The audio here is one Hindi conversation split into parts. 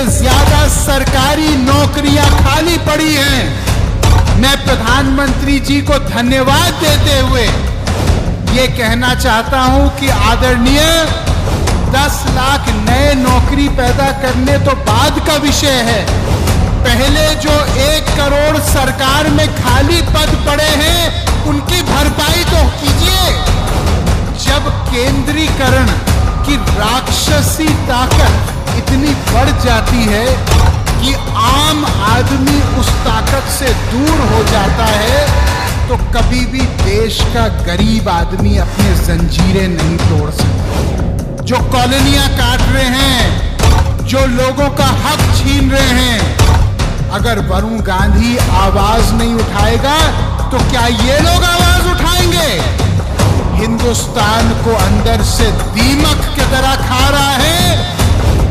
से ज्यादा सरकारी नौकरियां खाली पड़ी हैं। मैं प्रधानमंत्री जी को धन्यवाद देते हुए ये कहना चाहता हूं कि आदरणीय 10 लाख नए नौकरी पैदा करने तो बाद का विषय है। पहले जो 1 करोड़ सरकार में खाली पद पड़े हैं उनकी भरपाई तो कीजिए। जब केंद्रीकरण की राक्षसी ताकत इतनी बढ़ जाती है कि आम आदमी उस ताकत से दूर हो जाता है तो कभी भी देश का गरीब आदमी अपने जंजीरें नहीं तोड़ सकता। जो कॉलोनियां काट रहे हैं, जो लोगों का हक छीन रहे हैं, अगर वरुण गांधी आवाज नहीं उठाएगा तो क्या ये लोग आवाज उठाएंगे? हिंदुस्तान को अंदर से दीमक की तरह खा रहा है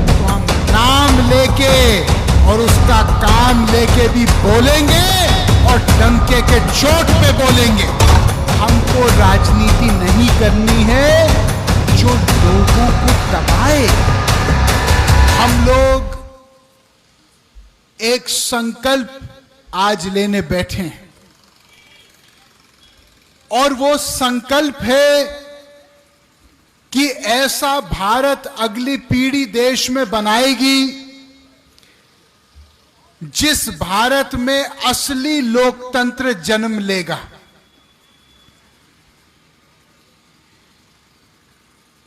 तो हम नाम लेके और उसका काम लेके भी बोलेंगे और डंके के चोट पे बोलेंगे। हमको राजनीति नहीं करनी है जो लोगों को दबाए। हम लोग एक संकल्प आज लेने बैठे हैं और वो संकल्प है कि ऐसा भारत अगली पीढ़ी देश में बनाएगी जिस भारत में असली लोकतंत्र जन्म लेगा।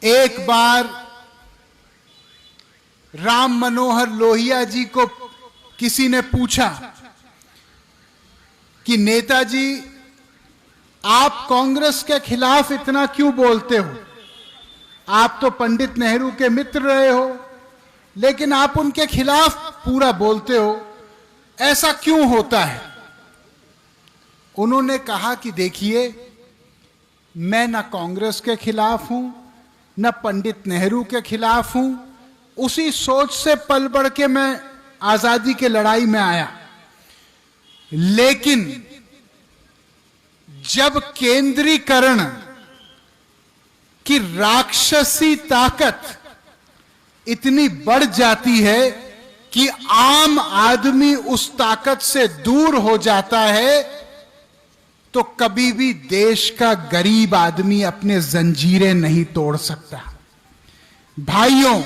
एक बार राम मनोहर लोहिया जी को किसी ने पूछा कि नेताजी आप कांग्रेस के खिलाफ इतना क्यों बोलते हो? आप तो पंडित नेहरू के मित्र रहे हो लेकिन आप उनके खिलाफ पूरा बोलते हो, ऐसा क्यों होता है? उन्होंने कहा कि देखिए, मैं ना कांग्रेस के खिलाफ हूं ना पंडित नेहरू के खिलाफ हूं। उसी सोच से पल बढ़ के मैं आजादी के लड़ाई में आया, लेकिन जब केंद्रीकरण की राक्षसी ताकत इतनी बढ़ जाती है कि आम आदमी उस ताकत से दूर हो जाता है तो कभी भी देश का गरीब आदमी अपने जंजीरें नहीं तोड़ सकता। भाइयों,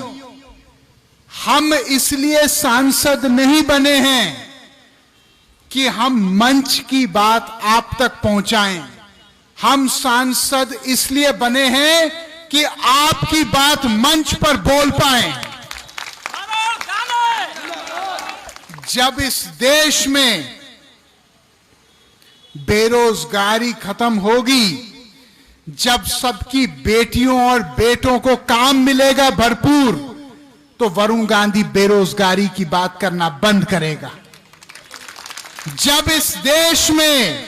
हम इसलिए सांसद नहीं बने हैं कि हम मंच की बात आप तक पहुंचाएं। हम सांसद इसलिए बने हैं कि आपकी बात मंच पर बोल पाएं। जब इस देश में बेरोजगारी खत्म होगी, जब सबकी बेटियों और बेटों को काम मिलेगा भरपूर, तो वरुण गांधी बेरोजगारी की बात करना बंद करेगा। जब इस देश में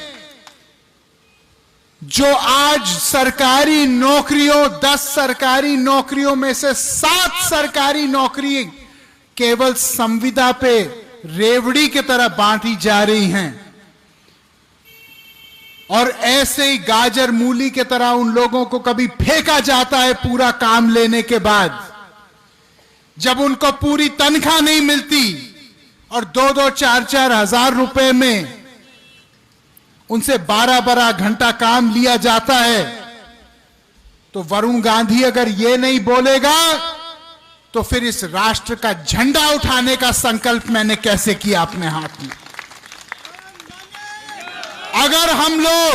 जो आज सरकारी नौकरियों 10 सरकारी नौकरियों में से 7 सरकारी नौकरी केवल संविदा पे रेवड़ी की तरह बांटी जा रही हैं और ऐसे ही गाजर मूली की तरह उन लोगों को कभी फेंका जाता है पूरा काम लेने के बाद, जब उनको पूरी तनख्वाह नहीं मिलती और 2-2, 4-4 हजार रुपए में उनसे 12-12 घंटा काम लिया जाता है, तो वरुण गांधी अगर ये नहीं बोलेगा तो फिर इस राष्ट्र का झंडा उठाने का संकल्प मैंने कैसे किया अपने हाथ में? अगर हम लोग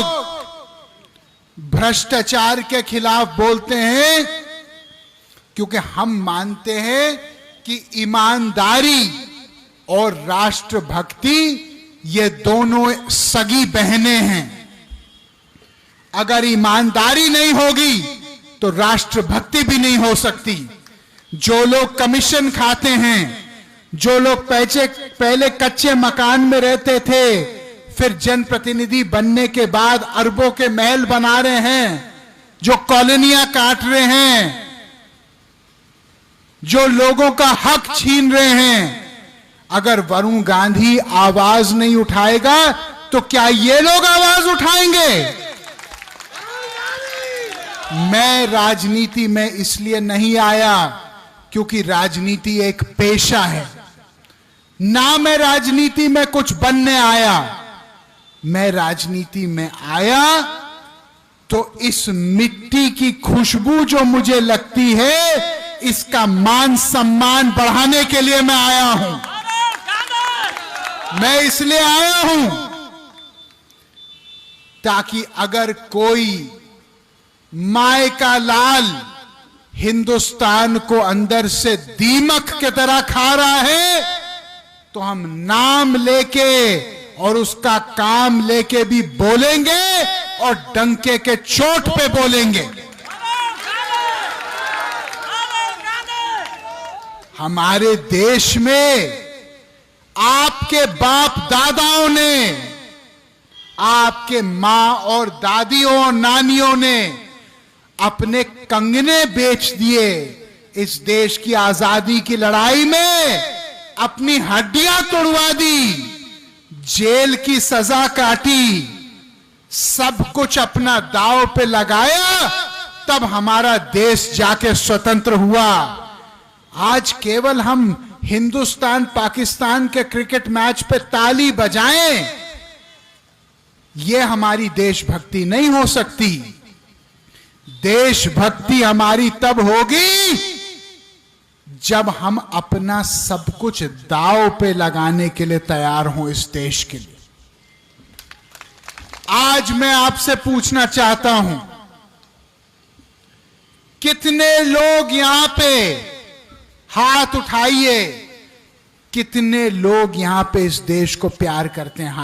भ्रष्टाचार के खिलाफ बोलते हैं क्योंकि हम मानते हैं कि ईमानदारी और राष्ट्रभक्ति ये दोनों सगी बहनें हैं। अगर ईमानदारी नहीं होगी तो राष्ट्रभक्ति भी नहीं हो सकती। जो लोग कमीशन खाते हैं, जो लोग पहले कच्चे मकान में रहते थे, फिर जनप्रतिनिधि बनने के बाद अरबों के महल बना रहे हैं, जो कॉलोनियां काट रहे हैं, जो लोगों का हक छीन रहे हैं, अगर वरुण गांधी आवाज नहीं उठाएगा तो क्या ये लोग आवाज उठाएंगे? मैं राजनीति में इसलिए नहीं आया क्योंकि राजनीति एक पेशा है। ना मैं राजनीति में कुछ बनने आया, मैं राजनीति में आया तो इस मिट्टी की खुशबू जो मुझे लगती है, इसका मान सम्मान बढ़ाने के लिए मैं आया हूं। मैं इसलिए आया हूं ताकि अगर कोई माय का लाल हिंदुस्तान को अंदर से दीमक की तरह खा रहा है, तो हम नाम लेके और उसका काम लेके भी बोलेंगे और डंके के चोट पे बोलेंगे। हमारे देश में आपके बाप दादाओं ने, आपके मां और दादियों और नानियों ने अपने कंगने बेच दिए। इस देश की आजादी की लड़ाई में अपनी हड्डियां तोड़वा दी, जेल की सजा काटी, सब कुछ अपना दांव पे लगाया, तब हमारा देश जाके स्वतंत्र हुआ। आज केवल हम हिंदुस्तान पाकिस्तान के क्रिकेट मैच पे ताली बजाएं, यह हमारी देशभक्ति नहीं हो सकती। देशभक्ति हमारी तब होगी जब हम अपना सब कुछ दांव पे लगाने के लिए तैयार हों इस देश के लिए। आज मैं आपसे पूछना चाहता हूं, कितने लोग यहां पे हाथ उठाइए, कितने लोग यहां पे इस देश को प्यार करते हैं? हाथ